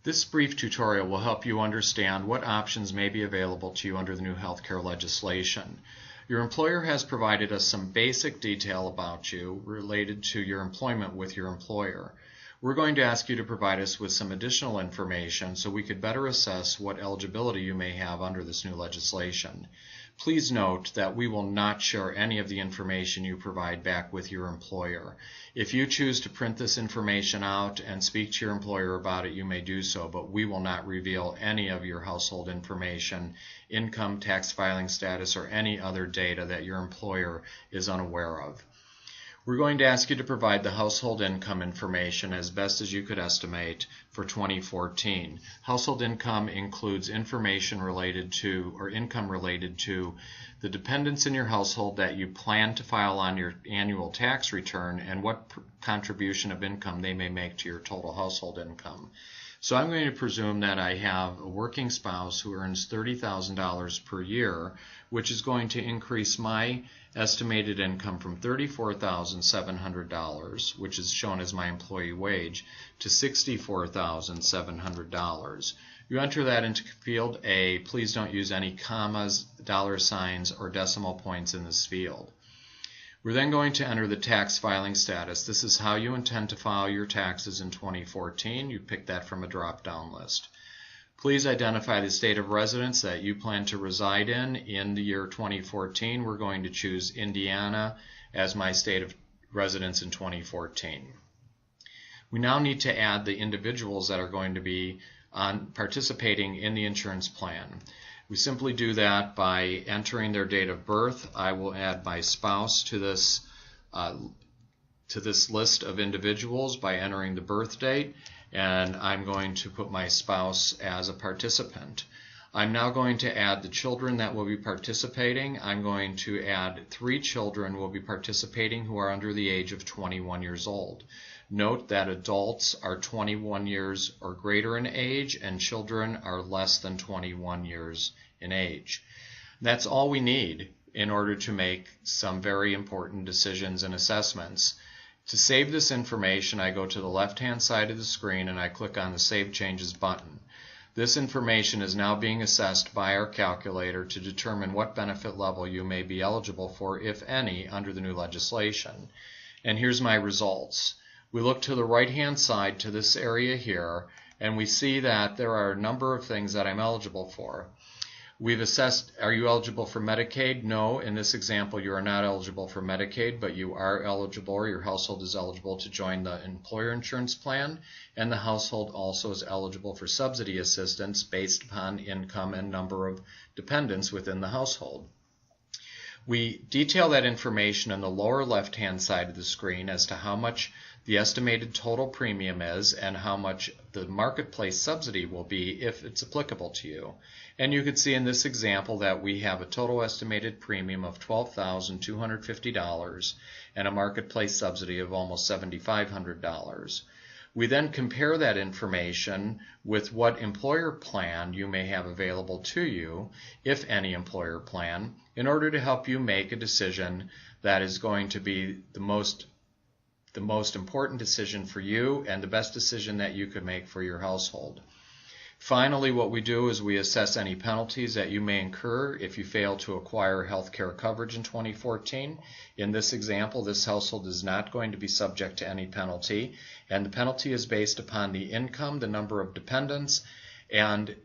This brief tutorial will help you understand what options may be available to you under the new healthcare legislation. Your employer has provided us some basic detail about you related to your employment with your employer. We're going to ask you to provide us with some additional information so we could better assess what eligibility you may have under this new legislation. Please note that we will not share any of the information you provide back with your employer. If you choose to print this information out and speak to your employer about it, you may do so, but we will not reveal any of your household information, income, tax filing status, or any other data that your employer is unaware of. We're going to ask you to provide the household income information as best as you could estimate for 2014. Household income includes information related to, or income related to, the dependents in your household that you plan to file on your annual tax return and what contribution of income they may make to your total household income. So I'm going to presume that I have a working spouse who earns $30,000 per year, which is going to increase my estimated income from $34,700, which is shown as my employee wage, to $64,700. You enter that into field A. Please don't use any commas, dollar signs, or decimal points in this field. We're then going to enter the tax filing status. This is how you intend to file your taxes in 2014. You pick that from a drop-down list. Please identify the state of residence that you plan to reside in the year 2014. We're going to choose Indiana as my state of residence in 2014. We now need to add the individuals that are going to be participating in the insurance plan. We simply do that by entering their date of birth. I will add my spouse to this list of individuals by entering the birth date, and I'm going to put my spouse as a participant. I'm now going to add the children that will be participating. I'm going to add 3 children will be participating who are under the age of 21 years old. Note that adults are 21 years or greater in age and children are less than 21 years in age. That's all we need in order to make some very important decisions and assessments. To save this information, I go to the left-hand side of the screen and I click on the Save Changes button. This information is now being assessed by our calculator to determine what benefit level you may be eligible for, if any, under the new legislation. And here's my results. We look to the right-hand side to this area here, and we see that there are a number of things that I'm eligible for. We've assessed, are you eligible for Medicaid? No, in this example you are not eligible for Medicaid, but you are eligible, or your household is eligible to join the employer insurance plan, and the household also is eligible for subsidy assistance based upon income and number of dependents within the household. We detail that information in the lower left-hand side of the screen as to how much the estimated total premium is and how much the marketplace subsidy will be if it's applicable to you. And you can see in this example that we have a total estimated premium of $12,250 and a marketplace subsidy of almost $7,500. We then compare that information with what employer plan you may have available to you, if any employer plan, in order to help you make a decision that is going to be the most important decision for you and the best decision that you could make for your household. Finally, what we do is we assess any penalties that you may incur if you fail to acquire health care coverage in 2014. In this example, this household is not going to be subject to any penalty, and the penalty is based upon the income, the number of dependents, and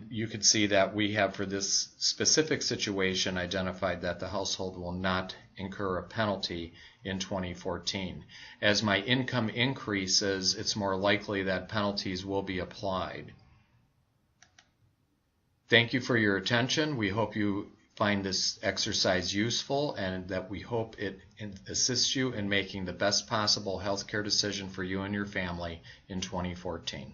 you can see that we have, for this specific situation, identified that the household will not incur a penalty in 2014. As my income increases, it's more likely that penalties will be applied. Thank you for your attention. We hope you find this exercise useful and that we hope it assists you in making the best possible healthcare decision for you and your family in 2014.